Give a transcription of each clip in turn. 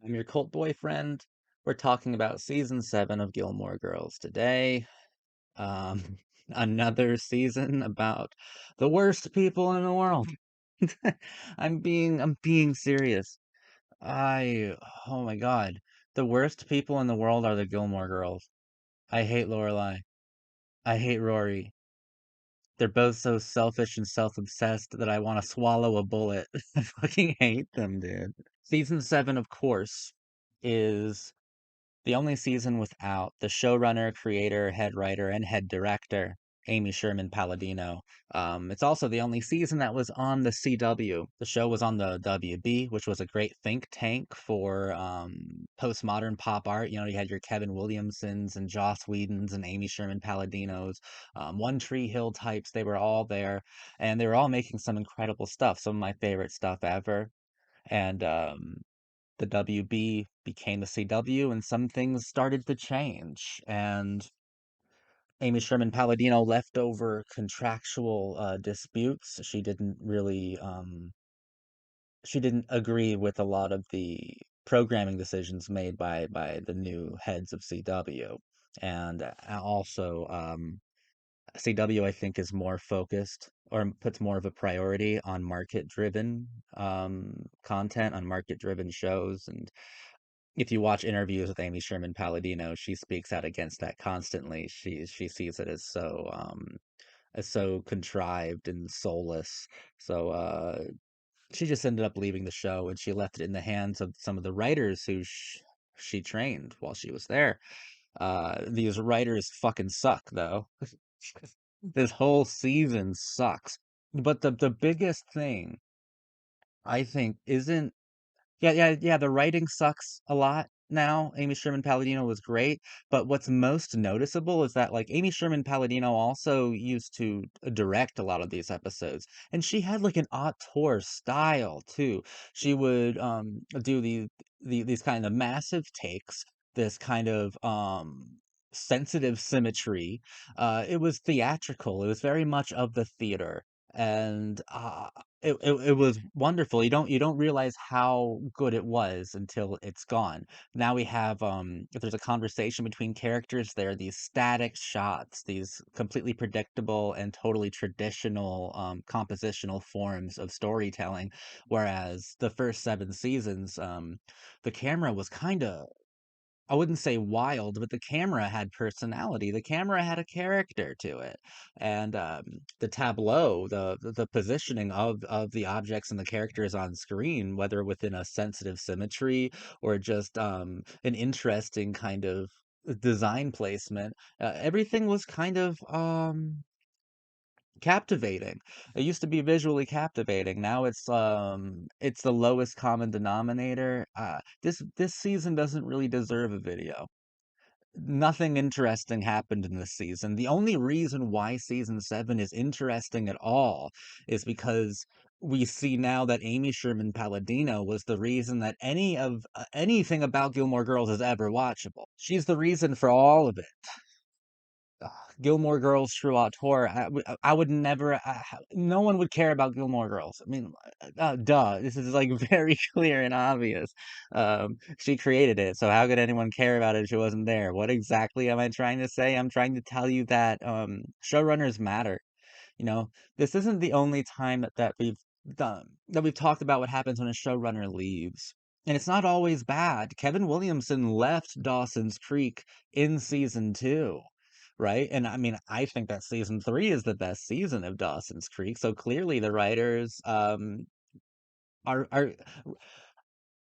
I'm your cult boyfriend. We're talking about season 7 of Gilmore Girls today. Um, another season about the worst people in the world. I'm being serious. I oh my God. The worst people in the world are the Gilmore Girls. I hate Lorelai. I hate Rory. They're both so selfish and self-obsessed that I want to swallow a bullet. I fucking hate them, dude. Season 7, of course, is the only season without the showrunner, creator, head writer, and head director, Amy Sherman Palladino. It's also the only season that was on the CW. The show was on the WB, which was a great think tank for postmodern pop art. You know, you had your Kevin Williamsons and Joss Whedons and Amy Sherman Palladinos, One Tree Hill types. They were all there, and they were all making some incredible stuff. Some of my favorite stuff ever. And the WB became the CW, and some things started to change. And Amy Sherman Palladino left over contractual disputes. She didn't agree with a lot of the programming decisions made by the new heads of CW, and also CW I think is more focused or puts more of a priority on market driven content, on market driven shows. And if you watch interviews with Amy Sherman Palladino, she speaks out against that constantly. She sees it as so contrived and soulless. So she just ended up leaving the show, and she left it in the hands of some of the writers who she trained while she was there. These writers fucking suck though. This whole season sucks. But the biggest thing I think isn't yeah, the writing sucks a lot now. Amy Sherman Palladino was great, but what's most noticeable is that, like, Amy Sherman Palladino also used to direct a lot of these episodes, and she had, like, an auteur style too. She would, do these kind of massive takes, this kind of, sensitive symmetry. It was theatrical, it was very much of the theater, and, it was wonderful. You don't realize how good it was until it's gone. Now we have if there's a conversation between characters, there are these static shots, these completely predictable and totally traditional compositional forms of storytelling. Whereas the first 7 seasons, the camera was kind of, I wouldn't say wild, but the camera had personality. The camera had a character to it, and the tableau, the positioning of the objects and the characters on screen, whether within a sensitive symmetry or just an interesting kind of design placement, everything was kind of captivating. It used to be visually captivating. Now it's the lowest common denominator. This season doesn't really deserve a video. Nothing interesting happened in this season. The only reason why season 7 is interesting at all is because we see now that Amy Sherman Palladino was the reason that anything about Gilmore Girls is ever watchable. She's the reason for all of it. Ugh, Gilmore Girls true auteur. I would never. No one would care about Gilmore Girls. I mean, duh. This is like very clear and obvious. She created it, so how could anyone care about it if she wasn't there? What exactly am I trying to say? I'm trying to tell you that showrunners matter. You know, this isn't the only time that we've talked about what happens when a showrunner leaves. And it's not always bad. Kevin Williamson left Dawson's Creek in season 2, right? And I mean, I think that season 3 is the best season of Dawson's Creek. So clearly the writers are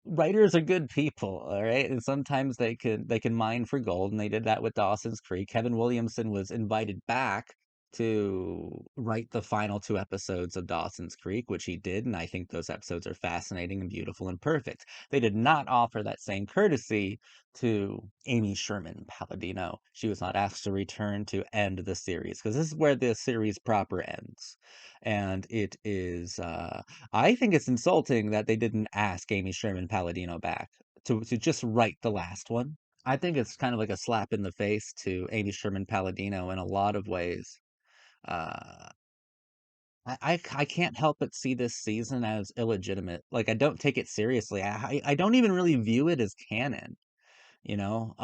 writers are good people, all right? And sometimes they can mine for gold, and they did that with Dawson's Creek. Kevin Williamson was invited back to write the final 2 episodes of Dawson's Creek, which he did, and I think those episodes are fascinating and beautiful and perfect. They did not offer that same courtesy to Amy Sherman Palladino. She was not asked to return to end the series, because this is where the series proper ends. And it is I think it's insulting that they didn't ask Amy Sherman Palladino back to just write the last one. I think it's kind of like a slap in the face to Amy Sherman Palladino in a lot of ways. Uh, I can't help but see this season as illegitimate. Like I don't take it seriously. I don't even really view it as canon, you know?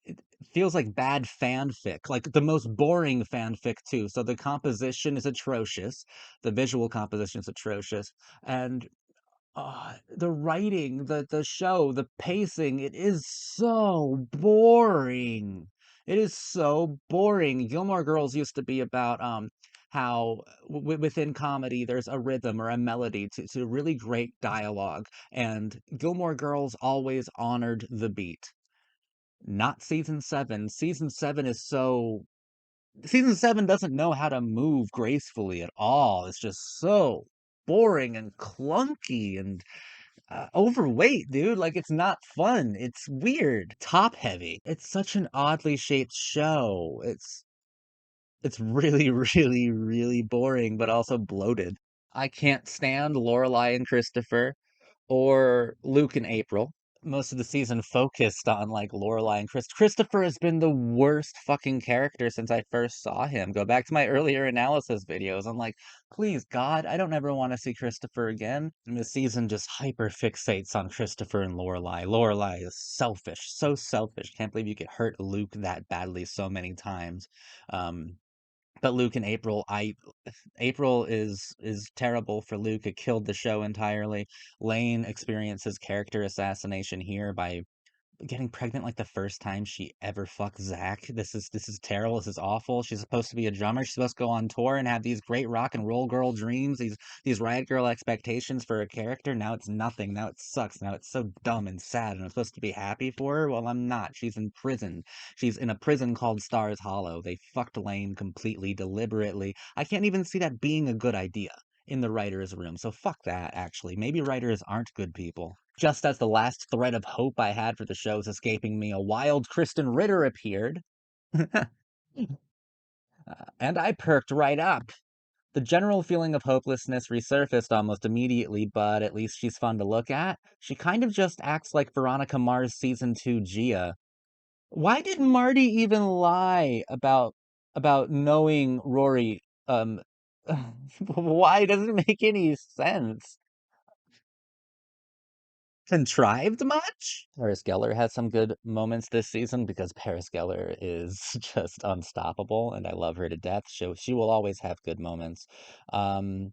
It feels like bad fanfic, like the most boring fanfic too. So the composition is atrocious, the visual composition is atrocious, and the writing, the show, the pacing, it is so boring. It is so boring. Gilmore Girls used to be about how within comedy there's a rhythm or a melody to really great dialogue, and Gilmore Girls always honored the beat. Not season 7. Season 7 doesn't know how to move gracefully at all. It's just so boring and clunky and overweight, dude. Like it's not fun. It's weird. Top heavy. It's such an oddly shaped show. It's really, really, really boring, but also bloated. I can't stand Lorelai and Christopher or Luke and April. Most of the season focused on like Lorelai and Christopher has been the worst fucking character since I first saw him. Go back to my earlier analysis videos. I'm like, please God, I don't ever want to see Christopher again. And the season just hyper fixates on Christopher and Lorelai. Lorelai is selfish, so selfish. Can't believe you could hurt Luke that badly so many times. Um, but Luke and April, I April is terrible for Luke. It killed the show entirely. Lane experiences character assassination here by getting pregnant like the first time she ever fucked Zach. This is terrible. This is awful. She's supposed to be a drummer. She's supposed to go on tour and have these great rock and roll girl dreams, these riot girl expectations for a character. Now it's nothing. Now it sucks. Now it's so dumb and sad. And I'm supposed to be happy for her. Well, I'm not. She's in prison. She's in a prison called Stars Hollow. They fucked Lane completely, deliberately. I can't even see that being a good idea in the writer's room. So fuck that, actually. Maybe writers aren't good people. Just as the last thread of hope I had for the show is escaping me, a wild Kristen Ritter appeared. And I perked right up. The general feeling of hopelessness resurfaced almost immediately, but at least she's fun to look at. She kind of just acts like Veronica Mars season 2 Gia. Why did Marty even lie about knowing Rory? Why doesn't it make any sense? Contrived much? Paris Geller has some good moments this season because Paris Geller is just unstoppable, and I love her to death. She will always have good moments. Um,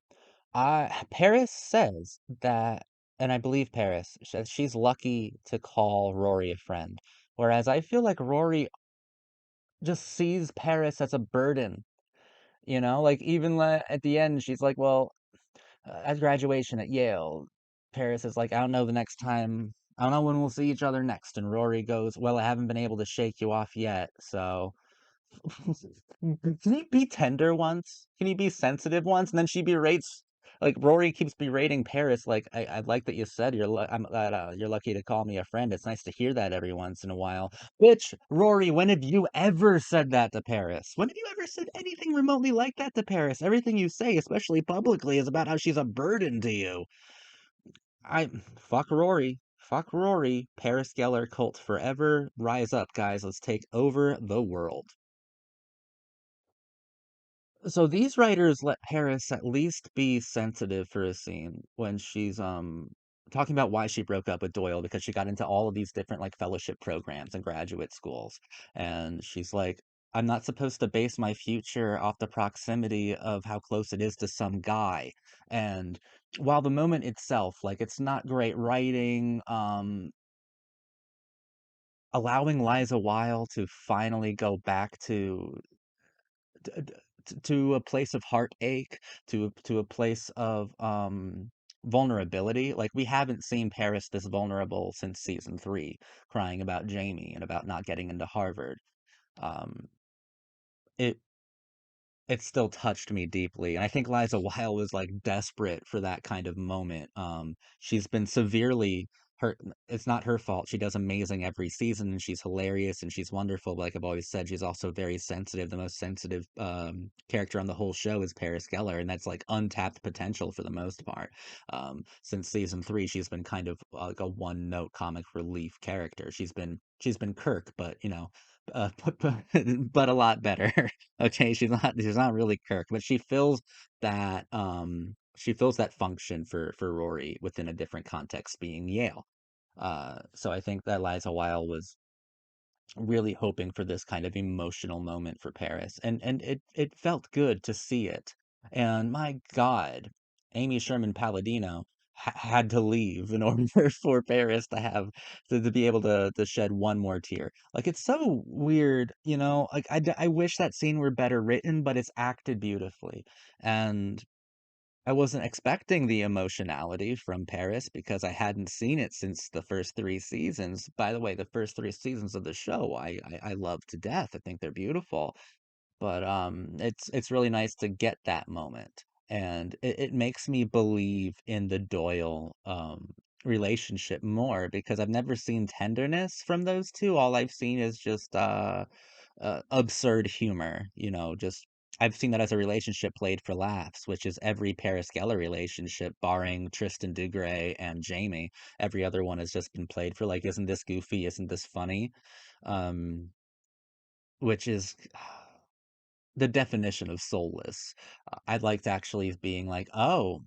Paris says that, and I believe Paris, she's lucky to call Rory a friend, whereas I feel like Rory just sees Paris as a burden. You know, like even at the end, she's like, "Well, at graduation at Yale, Paris is like, I don't know the next time, I don't know when we'll see each other next." And Rory goes, well, I haven't been able to shake you off yet. So can you be tender once? Can you be sensitive once? And then she berates, like Rory keeps berating Paris, like, I like that you said you're lucky to call me a friend. It's nice to hear that every once in a while. Bitch, Rory, when have you ever said that to Paris? When have you ever said anything remotely like that to Paris? Everything you say, especially publicly, is about how she's a burden to you. I fuck Rory. Fuck Rory. Paris Geller cult forever. Rise up, guys. Let's take over the world. So these writers let Paris at least be sensitive for a scene when she's talking about why she broke up with Doyle because she got into all of these different like fellowship programs and graduate schools. And she's like, I'm not supposed to base my future off the proximity of how close it is to some guy. And while the moment itself, like it's not great writing, allowing Liza Weil to finally go back t- to a place of heartache, to a place of vulnerability. Like we haven't seen Paris this vulnerable since season 3, crying about Jamie and about not getting into Harvard. Um, it it still touched me deeply. And I think Liza Weil was like desperate for that kind of moment. She's been severely her it's not her fault. She does amazing every season and she's hilarious and she's wonderful. But like I've always said, she's also very sensitive. The most sensitive character on the whole show is Paris Geller, and that's like untapped potential for the most part. Since season three, she's been kind of like a one note comic relief character. She's been Kirk, but but a lot better. Okay, she's not really Kirk, but she fills that function for Rory within a different context, being Yale. So I think that Liza Weil was really hoping for this kind of emotional moment for Paris, and it felt good to see it. And my God, Amy Sherman Palladino had to leave in order for Paris to have to be able to shed one more tear. Like it's so weird, Like I wish that scene were better written, but it's acted beautifully. And I wasn't expecting the emotionality from Paris because I hadn't seen it since the first three seasons. By the way, the first three seasons of the show, I love to death. I think they're beautiful. But it's really nice to get that moment, and it makes me believe in the Doyle relationship more because I've never seen tenderness from those two. All I've seen is just absurd humor, just I've seen that as a relationship played for laughs, which is every Paris Geller relationship, barring Tristan Dugray and Jamie. Every other one has just been played for like, isn't this goofy? Isn't this funny? Um, which is the definition of soulless. I'd like to actually being like, oh,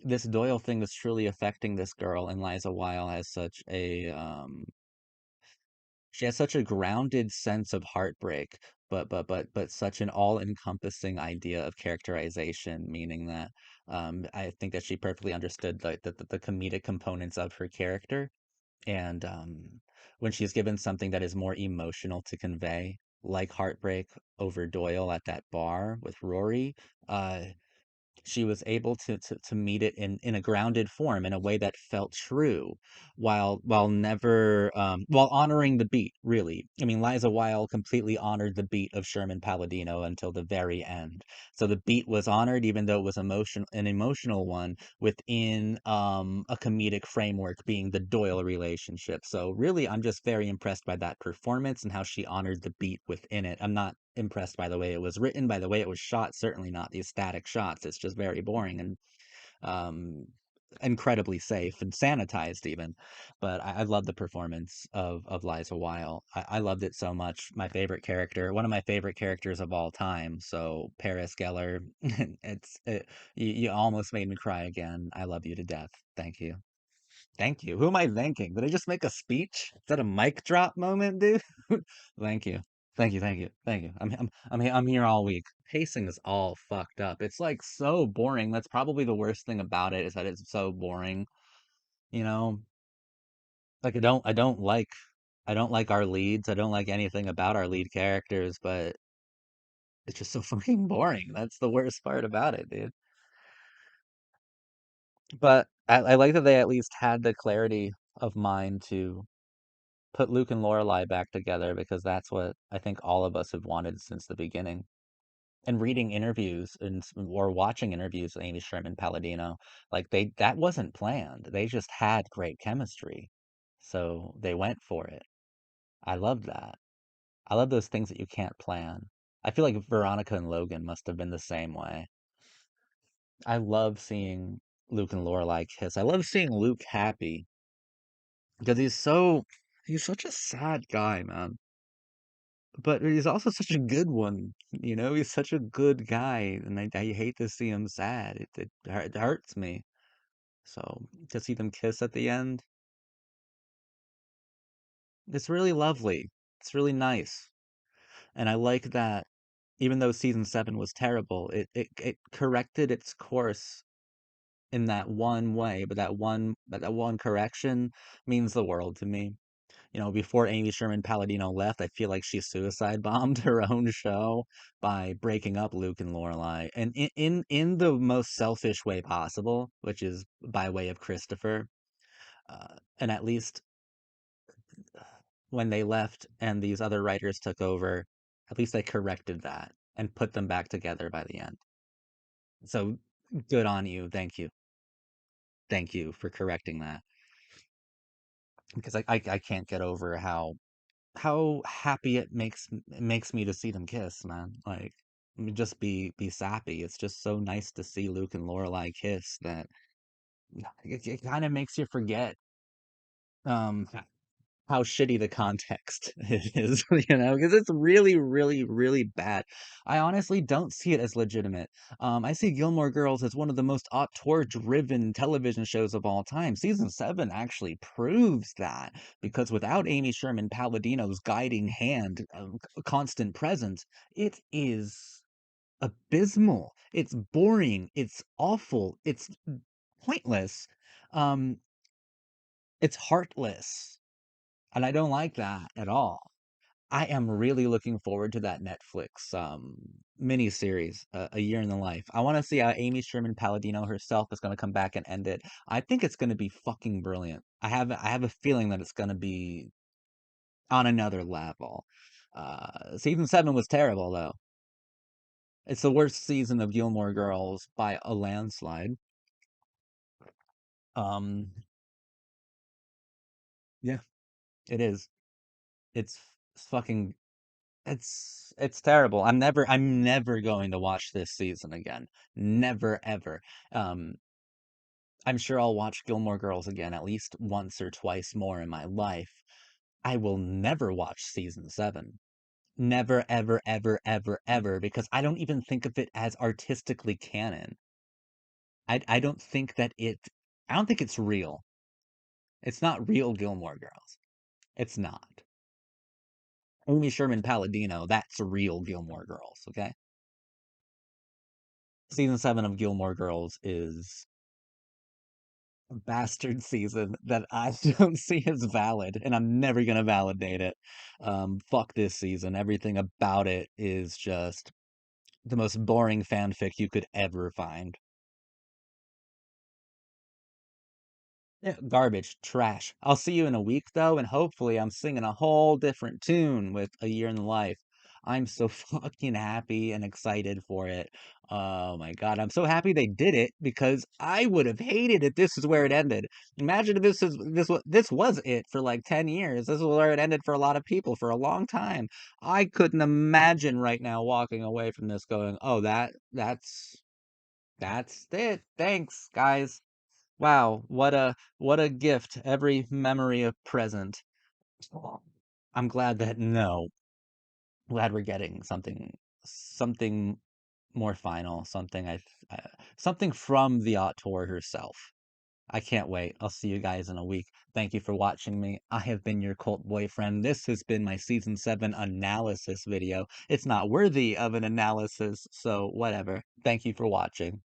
this Doyle thing is truly affecting this girl, and Liza Weil has she has such a grounded sense of heartbreak, but such an all-encompassing idea of characterization, meaning that I think that she perfectly understood like the comedic components of her character, and when she's given something that is more emotional to convey, like heartbreak over Doyle at that bar with Rory, uh, she was able to meet it in a grounded form in a way that felt true while never while honoring the beat, really. I mean, Liza Weil completely honored the beat of Sherman Palladino until the very end. So the beat was honored even though it was an emotional one within a comedic framework being the Doyle relationship. So really I'm just very impressed by that performance and how she honored the beat within it. I'm not impressed by the way it was written, by the way it was shot, certainly not these static shots. It's just very boring and um incredibly safe and sanitized even. But I love the performance of Liza Weil. I loved it so much. My favorite character, one of my favorite characters of all time. So Paris Geller, you almost made me cry again. I love you to death. Thank you. Thank you. Who am I thanking? Did I just make a speech? Is that a mic drop moment, dude? Thank you. Thank you. Thank you. Thank you. I'm here all week. Pacing is all fucked up. It's like so boring. That's probably the worst thing about it is that it's so boring. You know, like I don't like our leads. I don't like anything about our lead characters, but it's just so fucking boring. That's the worst part about it, dude. But I like that they at least had the clarity of mind to put Luke and Lorelai back together because that's what I think all of us have wanted since the beginning. And reading interviews or watching interviews with Amy Sherman Palladino, like that wasn't planned. They just had great chemistry. So they went for it. I love that. I love those things that you can't plan. I feel like Veronica and Logan must have been the same way. I love seeing Luke and Lorelai kiss. I love seeing Luke happy because he's such a sad guy, man. But he's also such a good one. He's such a good guy, and I hate to see him sad. It hurts me. So to see them kiss at the end, it's really lovely. It's really nice. And I like that even though season seven was terrible, it corrected its course in that one way, but that one correction means the world to me. Before Amy Sherman Palladino left, I feel like she suicide bombed her own show by breaking up Luke and Lorelai, and in the most selfish way possible, which is by way of Christopher. And at least when they left and these other writers took over, at least they corrected that and put them back together by the end. So good on you. Thank you. Thank you for correcting that. because I can't get over how happy it makes me to see them kiss, man. Like, just be sappy. It's just so nice to see Luke and Lorelai kiss that it kind of makes you forget um how shitty the context is, because it's really, really, really bad. I honestly don't see it as legitimate. I see Gilmore Girls as one of the most auteur-driven television shows of all time. Season 7 actually proves that, because without Amy Sherman Palladino's guiding hand, constant presence, it is abysmal. It's boring. It's awful. It's pointless. Um, it's heartless. And I don't like that at all. I am really looking forward to that Netflix miniseries, A Year in the Life. I want to see how Amy Sherman Palladino herself is going to come back and end it. I think it's going to be fucking brilliant. I have a feeling that it's going to be on another level. Season 7 was terrible though. It's the worst season of Gilmore Girls by a landslide. Um, yeah, it is. It's fucking it's terrible. I'm never going to watch this season again. Never ever. Um, I'm sure I'll watch Gilmore Girls again at least once or twice more in my life. I will never watch season 7. Never, ever, ever, ever, ever, because I don't even think of it as artistically canon. I don't think that I don't think it's real. It's not real Gilmore Girls. It's not. Amy Sherman Palladino, that's real Gilmore Girls, okay? Season 7 of Gilmore Girls is a bastard season that I don't see as valid, and I'm never gonna validate it. Fuck this season. Everything about it is just the most boring fanfic you could ever find. Yeah, garbage, trash. I'll see you in a week though, and hopefully I'm singing a whole different tune with A Year in the Life. I'm so fucking happy and excited for it. Oh my God, I'm so happy they did it because I would have hated it. This is where it ended. Imagine if this was it for like 10 years. This is where it ended for a lot of people for a long time. I couldn't imagine right now walking away from this going, "Oh, that's it. Thanks, guys." Wow, what a gift. Every memory a present. I'm glad that no. Glad we're getting something more final, something from the auteur herself. I can't wait. I'll see you guys in a week. Thank you for watching me. I have been your cult boyfriend. This has been my season 7 analysis video. It's not worthy of an analysis, so whatever. Thank you for watching.